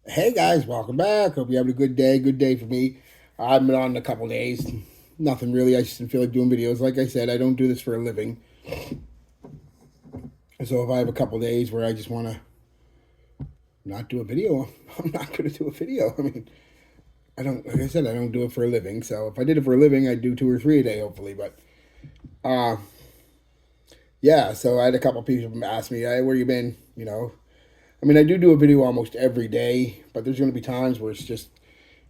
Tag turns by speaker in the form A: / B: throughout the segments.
A: Hey guys, welcome back. Hope you having a good day. Good day for me. I've been on a couple days. Nothing really. I just didn't feel like doing videos. Like I said, I don't do this for a living. So if I have a couple days where I just want to not do a video, I'm not going to do a video. I mean, I don't. Like I said, I don't do it for a living. So if I did it for a living, I'd do 2 or 3 a day, hopefully. But uh, yeah. So I had a couple people ask me, "Hey, where you been?" I mean, I do a video almost every day, but there's going to be times where it's just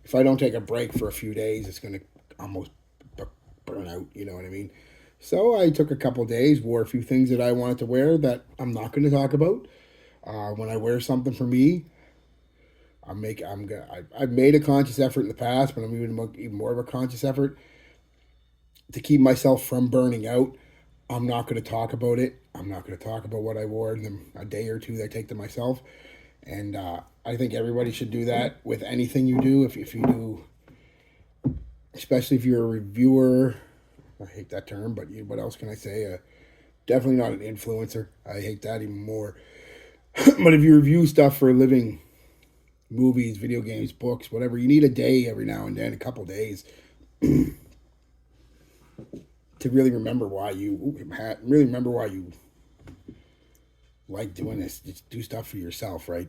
A: if I don't take a break for a few days, it's going to almost burn out. You know what I mean? So I took a couple days, wore a few things that I wanted to wear that I'm not going to talk about. When I wear something for me, I've made a conscious effort in the past, but I'm even more of a conscious effort to keep myself from burning out. I'm not going to talk about it. I'm not going to talk about what I wore in a day or two that I take to myself. And I think everybody should do that with anything you do. If you do, especially if you're a reviewer, I hate that term, but what else can I say? Definitely not an influencer. I hate that even more. But if you review stuff for a living, movies, video games, books, whatever, you need a day every now and then, a couple days, to really remember why you like doing this. Just do stuff for yourself, right?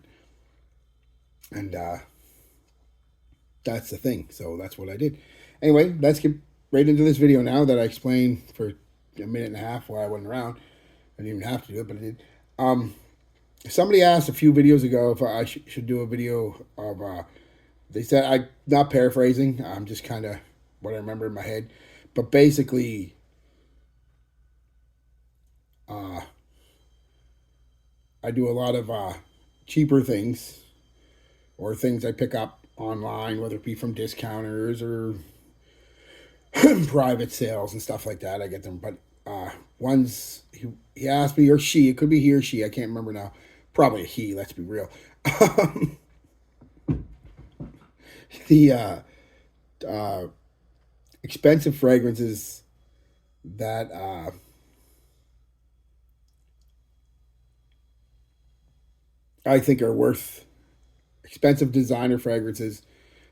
A: And that's the thing. So that's what I did. Anyway, let's get right into this video now that I explained for a minute and a half while I wasn't around. I didn't even have to do it, but I did. Somebody asked a few videos ago if I should do a video of. They said I not paraphrasing. I'm just kind of what I remember in my head, but basically, uh, I do a lot of cheaper things or things I pick up online, whether it be from discounters or private sales and stuff like that. I get them, but one's he asked me or she. It could be he or she. I can't remember now. Probably a he. Let's be real. The uh, expensive fragrances that I think are worth expensive designer fragrances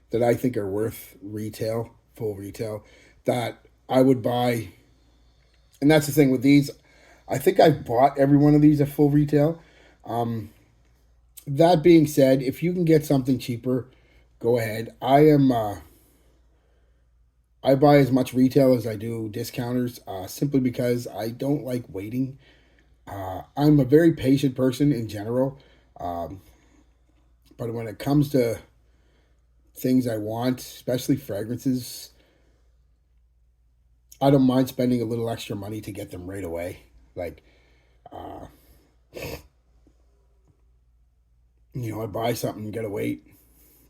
A: that I think are worth retail, full retail, that I would buy. And that's the thing with these. I think I've bought every one of these at full retail. That being said, if you can get something cheaper, go ahead. I buy as much retail as I do discounters, simply because I don't like waiting. I'm a very patient person in general, um, but when it comes to things I want, especially fragrances, I don't mind spending a little extra money to get them right away. Like, uh, I buy something and gotta wait.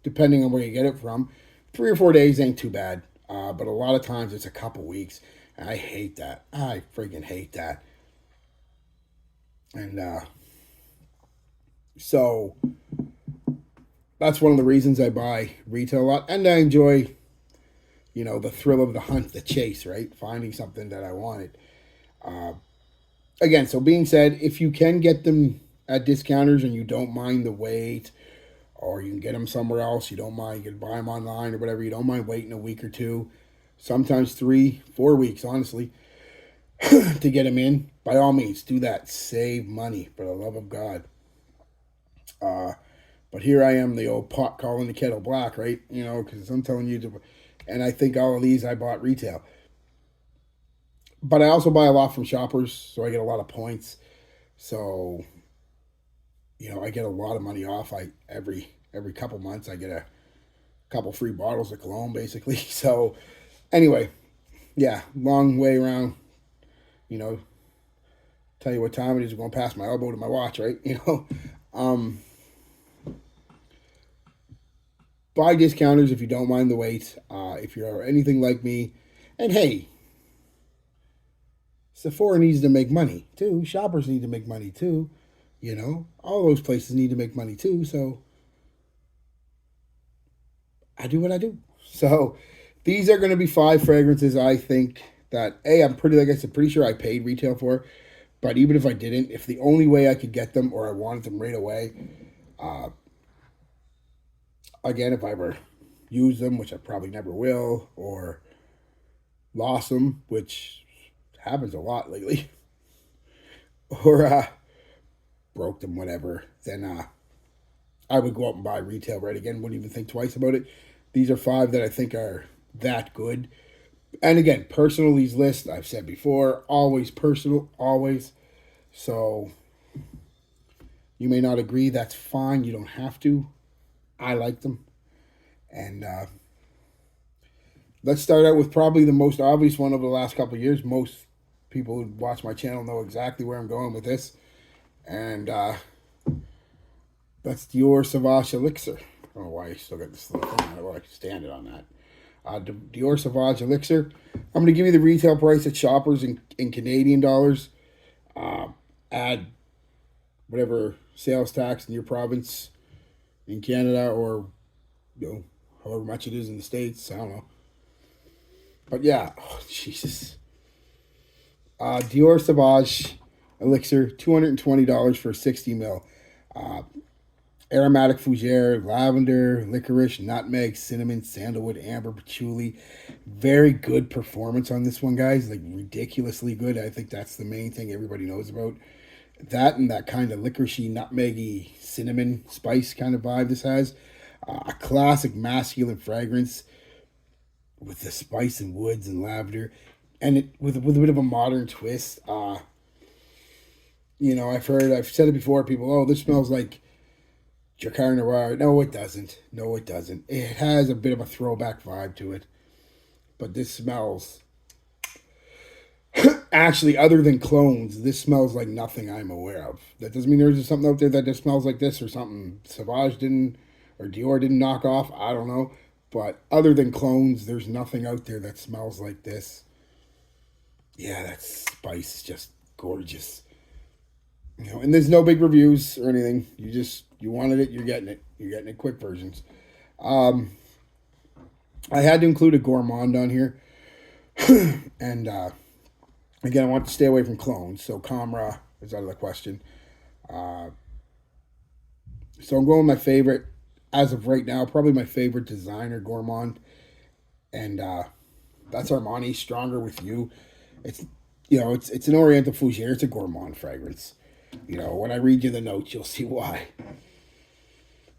A: Depending on where you get it from, 3 or 4 days ain't too bad. But a lot of times it's a couple weeks. And I hate that. I freaking hate that. And so that's one of the reasons I buy retail a lot. And I enjoy, the thrill of the hunt, the chase, right? Finding something that I wanted. Uh, Again, so being said, if you can get them at discounters and you don't mind the wait, or you can get them somewhere else, you don't mind, you can buy them online or whatever, you don't mind waiting a week or two, sometimes 3, 4 weeks, honestly, to get them in, by all means, do that. Save money, for the love of God. Uh, but here I am, the old pot calling the kettle black, right? Because I'm telling you to, and I think all of these I bought retail. But I also buy a lot from shoppers, so I get a lot of points. So, I get a lot of money off. Every couple months I get a couple free bottles of cologne, basically. So, anyway, yeah, long way around. You know, tell you what time it is. Going past my elbow to my watch, right? Um, buy discounters if you don't mind the wait. If you're anything like me, and hey, Sephora needs to make money too. Shoppers need to make money too. All those places need to make money too. So I do what I do. So these are going to be 5 fragrances I think that I'm like I said, pretty sure I paid retail for. But even if I didn't, if the only way I could get them or I wanted them right away, uh, Again, if I ever use them, which I probably never will, or lost them, which happens a lot lately, or broke them, whatever, then I would go out and buy retail right again. Wouldn't even think twice about it. These are 5 that I think are that good. And again, personal, these lists, I've said before, always personal, always. So you may not agree, that's fine. You don't have to. I like them. And let's start out with probably the most obvious one over the last couple of years. Most people who watch my channel know exactly where I'm going with this. And that's Dior Sauvage Elixir. I don't know why I still got this little thing. I like to stand it on that. Dior Sauvage Elixir. I'm going to give you the retail price at Shoppers in Canadian dollars. Add whatever sales tax in your province in Canada, or however much it is in the States. I don't know. But yeah, Jesus. Dior Sauvage Elixir, $220 for 60 ml. Aromatic fougere, lavender, licorice, nutmeg, cinnamon, sandalwood, amber, patchouli. Very good performance on this one, guys. Like, ridiculously good. I think that's the main thing everybody knows about. That and that kind of licoricey, nutmeggy, cinnamon spice kind of vibe this has. A classic masculine fragrance with the spice and woods and lavender. And it with a bit of a modern twist. I've said it before, people, this smells like Jacquard Noir. No, it doesn't. No, it doesn't. It has a bit of a throwback vibe to it. But this smells... Actually, other than clones, this smells like nothing I'm aware of. That doesn't mean there's something out there that just smells like this, or something Sauvage didn't, or Dior didn't knock off. I don't know. But other than clones, there's nothing out there that smells like this. Yeah, that spice is just gorgeous. And there's no big reviews or anything. You wanted it, you're getting it. You're getting it quick versions. I had to include a gourmand on here. And again, I want to stay away from clones, so Camera is out of the question. So I'm going with my favorite, as of right now, probably my favorite designer gourmand. And that's Armani, Stronger With You. It's an Oriental Fougere. It's a gourmand fragrance. When I read you the notes, you'll see why.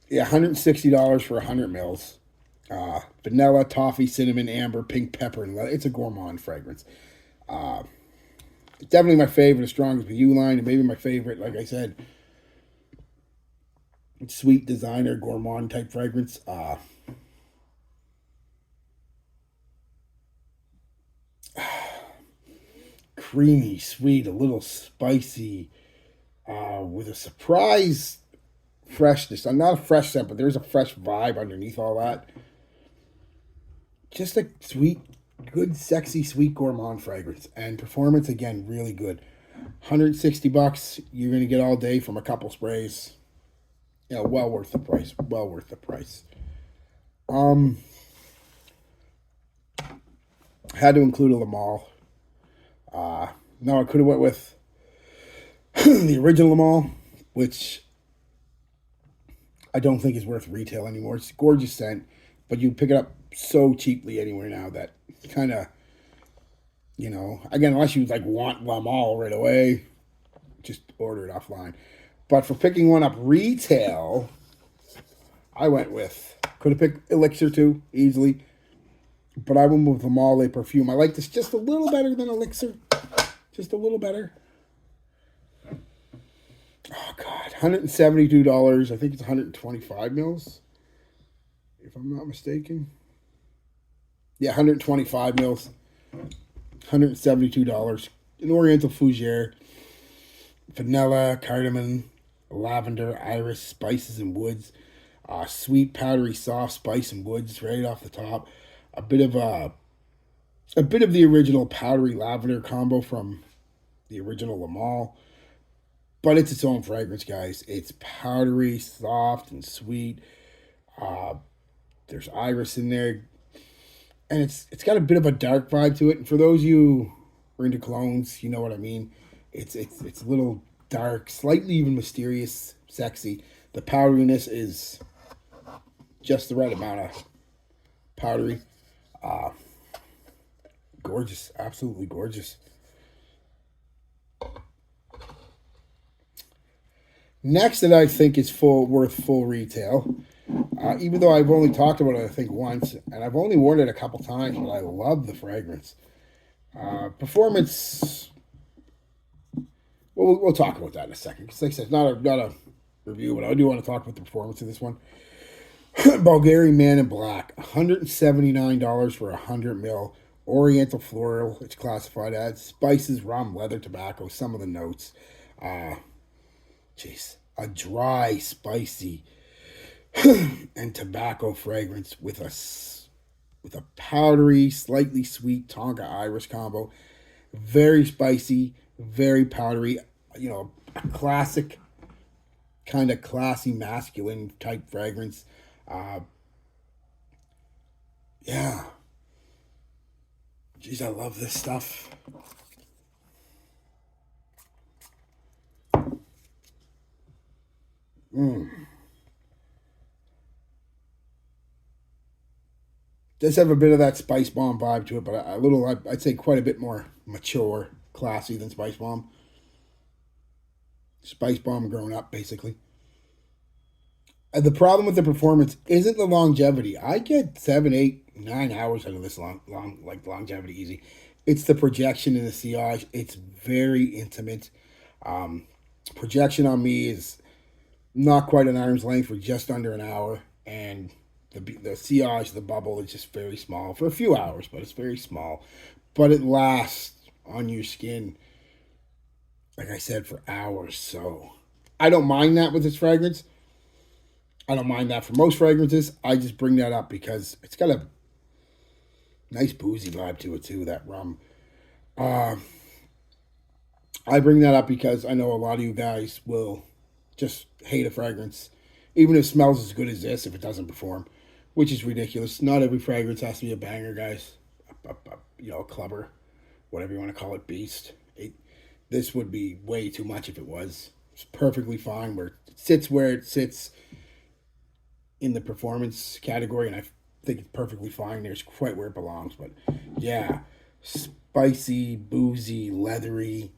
A: Yeah, $160 for 100 mils. Vanilla, toffee, cinnamon, amber, pink pepper, and leather. It's a gourmand fragrance. It's definitely my favorite, as strong as the U line, and maybe my favorite, like I said, sweet designer gourmand type fragrance. Creamy, sweet, a little spicy, with a surprise freshness. I'm not a fresh scent, but there's a fresh vibe underneath all that. Just a sweet, good, sexy, sweet gourmand fragrance. And performance, again, really good. $160, you're going to get all day from a couple sprays. Well worth the price. Well worth the price. Had to include a Lamal. No, I could have went with the original Lamal, which I don't think is worth retail anymore. It's a gorgeous scent, but you pick it up so cheaply anywhere now that kind of, again, unless you want Lamal right away, just order it offline. But for picking one up retail, I went with, could have picked Elixir too, easily, but I went with Lamal perfume. I like this just a little better than Elixir. Just a little better. Oh, God. $172. I think it's 125 mils, if I'm not mistaken. Yeah, 125 mils. $172. An Oriental Fougere. Vanilla, cardamom, lavender, iris, spices, and woods. Sweet, powdery, soft spice and woods right off the top. A bit of the original powdery lavender combo from the original Lamal. But it's its own fragrance, guys. It's powdery, soft, and sweet. There's iris in there. And it's got a bit of a dark vibe to it. And for those of you who are into colognes, you know what I mean. It's a little dark, slightly even mysterious, sexy. The powderiness is just the right amount of powdery. Uh, Gorgeous, absolutely gorgeous. Next that I think is worth full retail, even though I've only talked about it I think once, and I've only worn it a couple times, but I love the fragrance. Performance. We'll talk about that in a second. Because like I said, it's not a review, but I do want to talk about the performance of this one. Bvlgari Man In Black, $179 for 100 ml. Oriental floral, it's classified as spices, rum, leather, tobacco. Some of the notes. A dry, spicy, and tobacco fragrance with a powdery, slightly sweet Tonka Iris combo. Very spicy, very powdery. You know, a classic, kind of classy, masculine type fragrance. Yeah. Jeez, I love this stuff. Does have a bit of that Spice Bomb vibe to it, but a little, I'd say quite a bit more mature, classy than Spice Bomb. Spice Bomb grown up, basically. The problem with the performance isn't the longevity. I get 7, 8, 9 hours out of this longevity easy. It's the projection in the sillage. It's very intimate. Projection on me is not quite an arm's length for just under an hour, and the sillage, the bubble is just very small for a few hours, but it's very small. But it lasts on your skin, like I said, for hours. So I don't mind that with this fragrance. I don't mind that for most fragrances. I just bring that up because it's got a nice boozy vibe to it too, that rum. I bring that up because I know a lot of you guys will just hate a fragrance, even if it smells as good as this, if it doesn't perform, which is ridiculous. Not every fragrance has to be a banger, guys. A clubber, whatever you want to call it, beast. This would be way too much if it was. It's perfectly fine where it sits in the performance category, and I think it's perfectly fine. There's quite where it belongs, but yeah, spicy, boozy, leathery,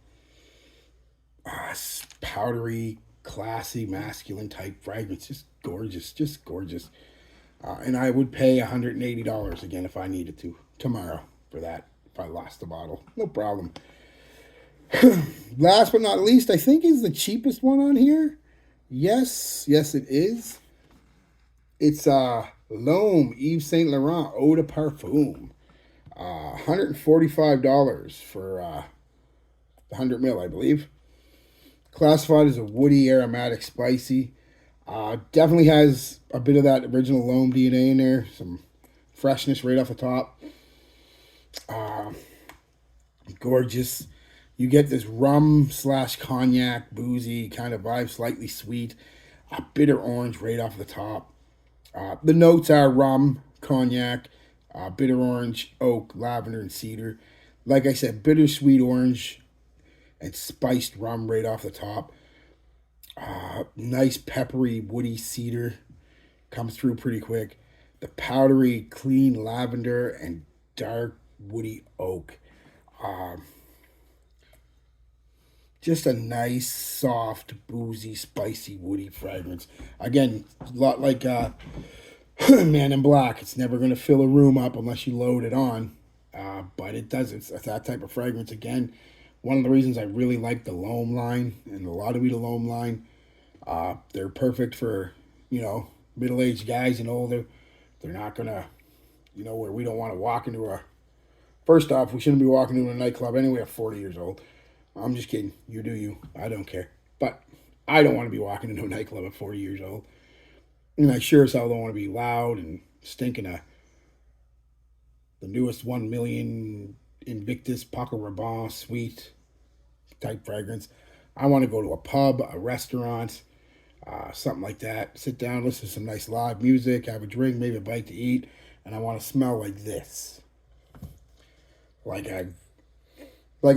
A: powdery, classy, masculine type fragrance. Just gorgeous, just gorgeous. And I would pay $180 again if I needed to tomorrow for that. If I lost the bottle, no problem. Last but not least, I think is the cheapest one on here. Yes, it is. It's L'Homme Yves Saint Laurent Eau de Parfum. $145 for 100 ml, I believe. Classified as a woody, aromatic, spicy. Definitely has a bit of that original L'Homme DNA in there. Some freshness right off the top. Gorgeous. You get this rum / cognac, boozy kind of vibe, slightly sweet. A bitter orange right off the top. The notes are rum, cognac, bitter orange, oak, lavender, and cedar. Like I said, bittersweet orange and spiced rum right off the top. Nice peppery, woody cedar comes through pretty quick. The powdery, clean lavender and dark, woody oak. Just a nice, soft, boozy, spicy, woody fragrance. Again, a lot like Man in Black. It's never going to fill a room up unless you load it on. But it does. It's that type of fragrance. Again, one of the reasons I really like the L'Homme line and the L'Eau de Vie L'Homme line. They're perfect for, middle-aged guys and older. They're not going to, where we don't want to walk into a... First off, we shouldn't be walking into a nightclub anyway at 40 years old. I'm just kidding. You do you. I don't care. But I don't want to be walking into a nightclub at 40 years old. And I sure as hell don't want to be loud and stinking the newest 1 million Invictus Paco Rabanne sweet type fragrance. I want to go to a pub, a restaurant, something like that. Sit down, listen to some nice live music, have a drink, maybe a bite to eat. And I want to smell like this. Like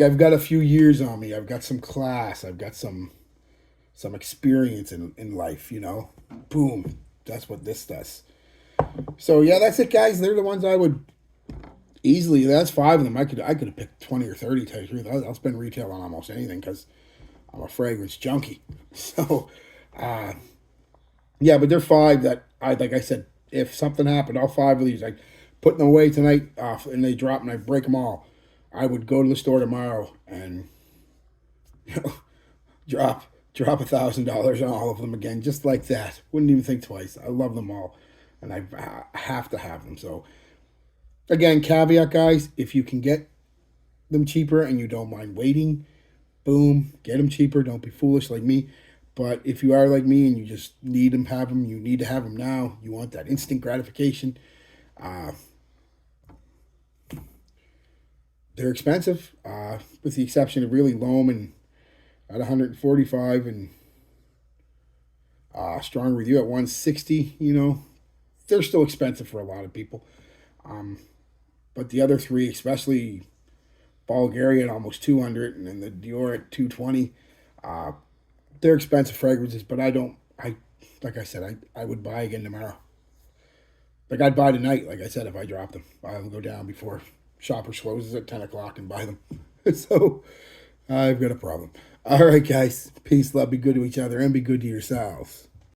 A: I've got a few years on me. I've got some class. I've got some experience in life, Boom. That's what this does. So yeah, that's it, guys. They're the ones I would easily. That's 5 of them. I could have picked 20 or 30. To tell you the truth, I'll spend retail on almost anything because I'm a fragrance junkie. So uh, yeah, but they're 5 that I like. I said, if something happened, all 5 of these, like putting them away tonight, and they drop and I break them all, I would go to the store tomorrow and you know, drop $1,000 on all of them again, just like that. Wouldn't even think twice. I love them all, and I have to have them. So again, caveat, guys, if you can get them cheaper and you don't mind waiting, boom, get them cheaper. Don't be foolish like me. But if you are like me and you just need them, have them, you need to have them now. You want that instant gratification. Uh, they're expensive, with the exception of really L'Homme and at 145 and strong review at 160. They're still expensive for a lot of people. Um, but the other 3, especially Bvlgari at almost 200 and then the Dior at 220, uh, they're expensive fragrances. But I don't. I like I said, I would buy again tomorrow. Like I'd buy tonight. Like I said, if I dropped them, I'll go down before Shoppers closes at 10 o'clock and buy them. So I've got a problem. All right, guys. Peace, love, be good to each other, and be good to yourselves.